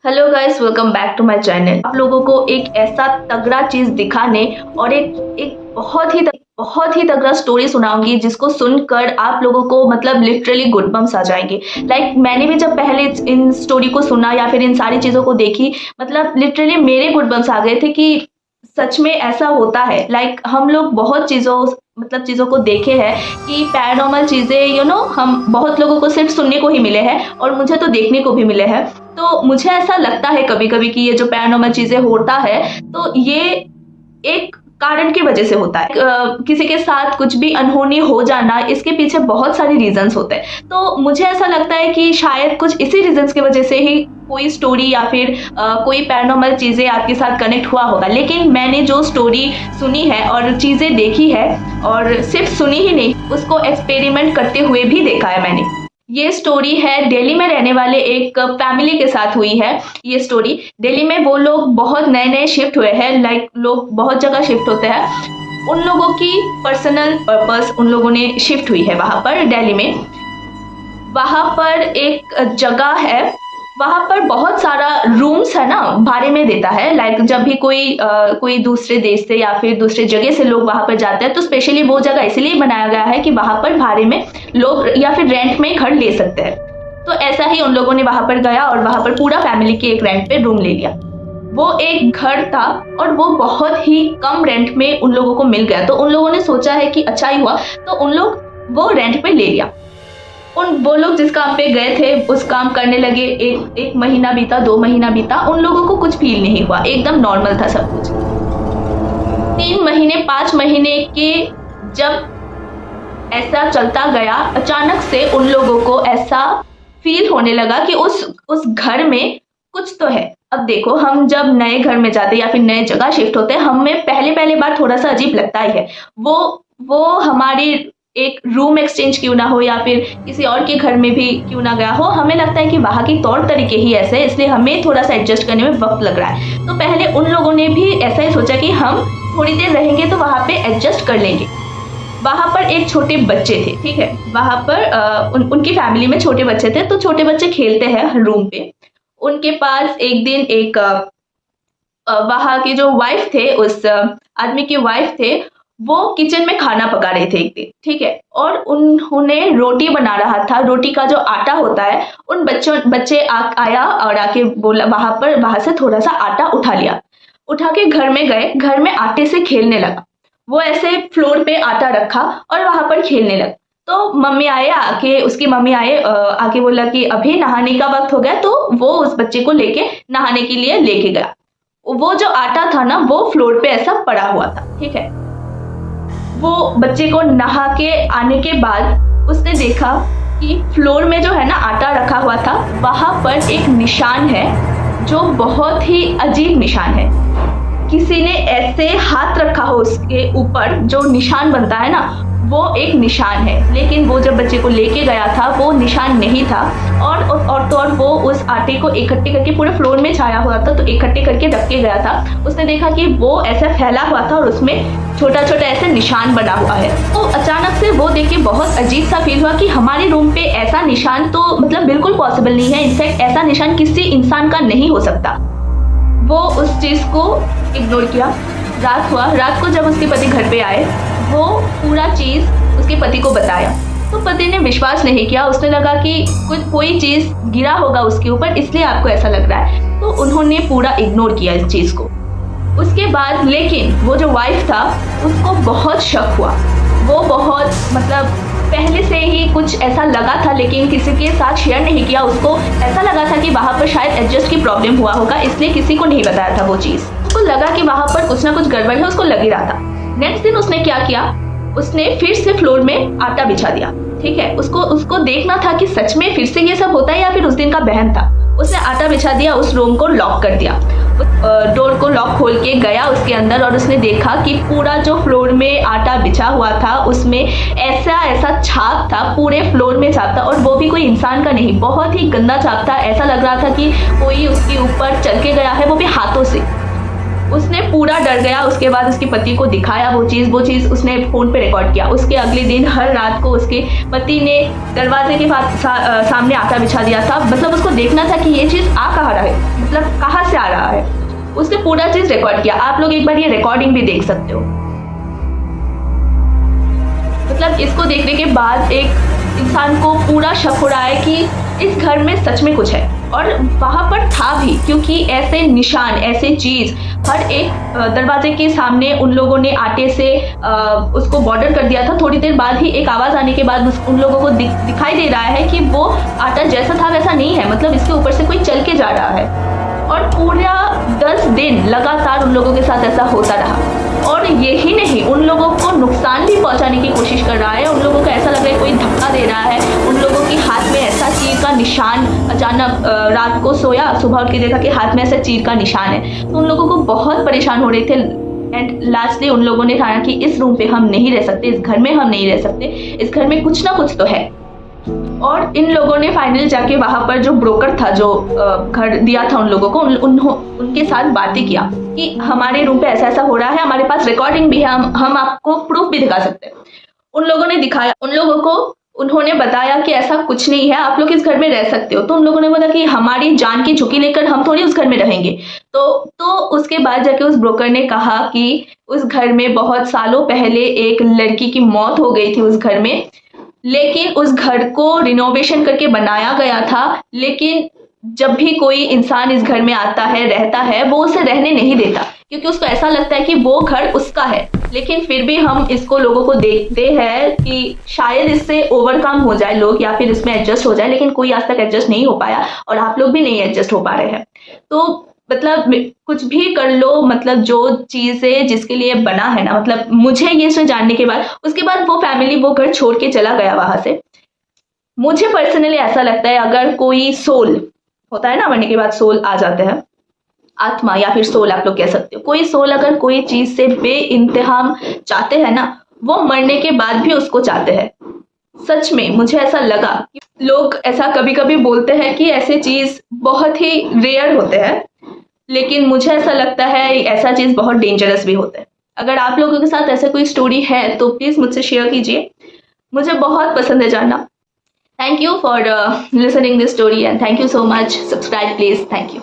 Hello guys, welcome back to my channel. आप लोगों को एक ऐसा तगड़ा चीज दिखाने और एक बहुत ही तगड़ा स्टोरी सुनाऊंगी जिसको सुनकर आप लोगों को मतलब लिटरली गुडबम्स आ जाएंगे। मैंने भी जब पहले इन स्टोरी को सुना या फिर इन सारी चीजों को देखी, मतलब लिटरली मेरे गुडबम्स आ गए थे कि सच में ऐसा होता है। हम लोग बहुत चीज़ों को देखे हैं कि पैरानॉर्मल चीज़ें हम बहुत लोगों को सिर्फ सुनने को ही मिले हैं और मुझे तो देखने को भी मिले हैं। तो मुझे ऐसा लगता है कभी कभी कि ये जो पैरानॉर्मल चीज़ें होता है तो ये एक कारण की वजह से होता है। किसी के साथ कुछ भी अनहोनी हो जाना, इसके पीछे बहुत सारे रीजंस होते हैं। तो मुझे ऐसा लगता है कि शायद कुछ इसी रीजंस की वजह से ही कोई स्टोरी या फिर कोई पैरानॉर्मल चीज़ें आपके साथ कनेक्ट हुआ होगा। लेकिन मैंने जो स्टोरी सुनी है और चीज़ें देखी है, और सिर्फ सुनी ही नहीं, उसको एक्सपेरिमेंट करते हुए भी देखा है मैंने। ये स्टोरी है दिल्ली में रहने वाले एक फैमिली के साथ हुई है। ये स्टोरी दिल्ली में वो लोग बहुत नए शिफ्ट हुए हैं, लोग बहुत जगह शिफ्ट होते हैं। उन लोगों की पर्सनल पर्पस उन लोगों ने शिफ्ट हुई है वहाँ पर दिल्ली में। वहाँ पर एक जगह है, वहाँ पर बहुत सारा रूम्स है ना, भाड़े में देता है। जब भी कोई दूसरे देश से या फिर दूसरे जगह से लोग वहाँ पर जाते हैं तो स्पेशली वो जगह इसलिए बनाया गया है कि वहाँ पर भाड़े में लोग या फिर रेंट में घर ले सकते हैं। तो ऐसा ही उन लोगों ने वहाँ पर गया और वहाँ पर पूरा फैमिली के एक रेंट पे रूम ले लिया। वो एक घर था और वो बहुत ही कम रेंट में उन लोगों को मिल गया। तो उन लोगों ने सोचा है कि अच्छा ही हुआ, तो उन लोग वो रेंट पे ले लिया। वो लोग जिस काम पे गए थे उस काम करने लगे। एक महीना बीता, 2 महीना बीता, उन लोगों को कुछ फील नहीं हुआ, एकदम नॉर्मल था सब कुछ। 3 महीने 5 महीने के जब ऐसा चलता गया, अचानक से उन लोगों को ऐसा फील होने लगा कि उस घर में कुछ तो है। अब देखो, हम जब नए घर में जाते या फिर नए जगह शिफ्ट होते हैं, हमें पहले बार थोड़ा सा अजीब लगता ही है। वो हमारी एक रूम एक्सचेंज क्यों ना हो या फिर किसी और के घर में भी क्यों ना गया हो, हमें लगता है कि वहाँ के तौर तरीके ही ऐसे हैं, इसलिए हमें थोड़ा सा एडजस्ट करने में वक्त लग रहा है। तो पहले उन लोगों ने भी ऐसा ही सोचा कि हम थोड़ी देर रहेंगे तो वहाँ पे एडजस्ट कर लेंगे। वहाँ पर एक छोटे बच्चे थे, ठीक है, वहाँ पर उनकी फैमिली में छोटे बच्चे थे। तो छोटे बच्चे खेलते हैं रूम पे। उनके पास एक दिन वहाँ के जो वाइफ थे, उस आदमी की वाइफ थे, वो किचन में खाना पका रहे थे एक दिन, ठीक है, और उन्होंने रोटी बना रहा था। रोटी का जो आटा होता है, बच्चे आया और आके बोला, वहां से थोड़ा सा आटा उठा लिया, उठा के घर में गए, घर में आटे से खेलने लगा। वो ऐसे फ्लोर पे आटा रखा और वहां पर खेलने लगा। तो उसकी मम्मी आके बोला कि अभी नहाने का वक्त हो गया। तो वो उस बच्चे को लेके नहाने के लिए लेके गया। वो जो आटा था ना, वो फ्लोर पे ऐसा पड़ा हुआ था, ठीक है। वो बच्चे को नहा के आने के बाद उसने देखा कि फ्लोर में जो है ना आटा रखा हुआ था, वहां पर एक निशान है जो बहुत ही अजीब निशान है। किसी ने ऐसे हाथ रखा हो उसके ऊपर, जो निशान बनता है ना, वो एक निशान है। लेकिन वो जब बच्चे को लेके गया था वो निशान नहीं था। और वो उस आटे को इकट्ठे करके, पूरे फ्लोर में छाया हुआ था तो इकट्ठे करके रख के गया था। उसने देखा कि वो ऐसा फैला हुआ था और उसमें छोटा छोटा ऐसे निशान बना हुआ है। तो अचानक से वो देख के बहुत अजीब सा फील हुआ कि हमारे रूम पे ऐसा निशान तो मतलब बिल्कुल पॉसिबल नहीं है। इनफैक्ट ऐसा निशान किसी इंसान का नहीं हो सकता। वो उस चीज़ को इग्नोर किया। रात को जब उसके पति घर पे आए, वो पूरा चीज़ उसके पति को बताया। तो पति ने विश्वास नहीं किया। उसने लगा कि कोई चीज़ गिरा होगा उसके ऊपर, इसलिए आपको ऐसा लग रहा है। तो उन्होंने पूरा इग्नोर किया इस चीज़ को। उसके बाद लेकिन वो जो वाइफ था, उसको बहुत शक हुआ। वो बहुत पहले से ही कुछ ऐसा लगा था, लेकिन किसी के साथ शेयर नहीं किया। उसको ऐसा लगा था कि वहाँ पर शायद एडजस्ट की प्रॉब्लम हुआ होगा, इसलिए किसी को नहीं बताया था वो चीज़। उसको लगा कि वहाँ पर कुछ ना कुछ गड़बड़ है, उसको लग ही रहा था। नेक्स्ट दिन उसने क्या किया, उसने फिर से फ्लोर में आटा बिछा दिया, ठीक है। उसको देखना था कि सच में फिर से ये सब होता है या फिर उस दिन का बहम था। उसने आटा बिछा दिया, उस रूम को लॉक कर दिया, डोर को लॉक खोल के गया उसके अंदर और उसने देखा कि पूरा जो फ्लोर में आटा बिछा हुआ था उसमें ऐसा छाप था, पूरे फ्लोर में छाप था। और वो भी कोई इंसान का नहीं, बहुत ही गंदा छाप था। ऐसा लग रहा था कि कोई उसके ऊपर चल के गया है, वो भी हाथों से। उसने पूरा डर गया। उसके बाद उसके पति को दिखाया वो चीज़ उसने फ़ोन पे रिकॉर्ड किया। उसके अगले दिन हर रात को उसके पति ने दरवाजे के सामने आटा बिछा दिया था। मतलब उसको देखना था कि ये चीज़ आ कहाँ रहा है, उसने पूरा चीज रिकॉर्ड किया। आप लोग एक बार ये रिकॉर्डिंग भी देख सकते हो। मतलब इसको देखने के बाद एक इंसान को पूरा शक हो रहा है कि इस घर में सच में कुछ है, और वहाँ पर था भी, क्योंकि ऐसे निशान, ऐसे चीज़ हर एक दरवाजे के सामने उन लोगों ने आटे से उसको बॉर्डर कर दिया था। थोड़ी देर बाद ही एक आवाज़ आने के बाद उन लोगों को दिखाई दे रहा है कि वो आटा जैसा था वैसा नहीं है, मतलब इसके ऊपर से कोई चल के जा रहा है। और पूरा 10 दिन लगातार उन लोगों के साथ ऐसा होता रहा। और यही नहीं, उन लोगों को नुकसान भी पहुंचाने की कोशिश कर रहा है। उन लोगों को ऐसा लग रहा है कोई धक्का दे रहा है। उन लोगों के हाथ में ऐसा चीर का निशान, अचानक रात को सोया, सुबह उठ के देखा कि हाथ में ऐसा चीर का निशान है। तो उन लोगों को बहुत परेशान हो रहे थे। एंड लास्टली उन लोगों ने कहा कि इस रूम पे हम नहीं रह सकते, इस घर में हम नहीं रह सकते, इस घर में कुछ ना कुछ तो है। और इन लोगों ने फाइनली जाके वहाँ पर जो ब्रोकर था, जो घर दिया था उन लोगों को, उनके साथ बातें किया कि हमारे रूम पे ऐसा ऐसा हो रहा है, हमारे पास रिकॉर्डिंग भी है, हम आपको प्रूफ भी दिखा सकते हैं। उन लोगों ने दिखाया, उन लोगों को उन्होंने बताया कि ऐसा कुछ नहीं है, आप लोग इस घर में रह सकते हो। तो उन लोगों ने बोला कि हमारी जान की झुकी लेकर हम थोड़ी उस घर में रहेंगे। तो उसके बाद जाके उस ब्रोकर ने कहा कि उस घर में बहुत सालों पहले एक लड़की की मौत हो गई थी उस घर में, लेकिन उस घर को रिनोवेशन करके बनाया गया था। लेकिन जब भी कोई इंसान इस घर में आता है, रहता है, वो उसे रहने नहीं देता, क्योंकि उसको ऐसा लगता है कि वो घर उसका है। लेकिन फिर भी हम इसको लोगों को देखते हैं कि शायद इससे ओवरकम हो जाए लोग, या फिर इसमें एडजस्ट हो जाए, लेकिन कोई आज तक एडजस्ट नहीं हो पाया, और आप लोग भी नहीं एडजस्ट हो पा रहे हैं। तो मतलब कुछ भी कर लो, मतलब जो चीज़ें जिसके लिए बना है ना, मतलब मुझे ये सब जानने के बाद, उसके बाद वो फैमिली वो घर छोड़ के चला गया वहां से। मुझे पर्सनली ऐसा लगता है, अगर कोई सोल होता है ना, मरने के बाद सोल आ जाते हैं, आत्मा या फिर सोल आप लोग कह सकते हो, कोई सोल अगर कोई चीज से बेइंतहाम चाहते हैं ना, वो मरने के बाद भी उसको चाहते हैं। सच में मुझे ऐसा लगा। लोग ऐसा कभी कभी बोलते हैं कि ऐसे चीज बहुत ही रेयर होते हैं, लेकिन मुझे ऐसा लगता है ऐसा चीज बहुत डेंजरस भी होता है। अगर आप लोगों के साथ ऐसे कोई स्टोरी है तो प्लीज मुझसे शेयर कीजिए, मुझे बहुत पसंद है जानना। Thank you for listening this story and thank you so much. Subscribe please. Thank you.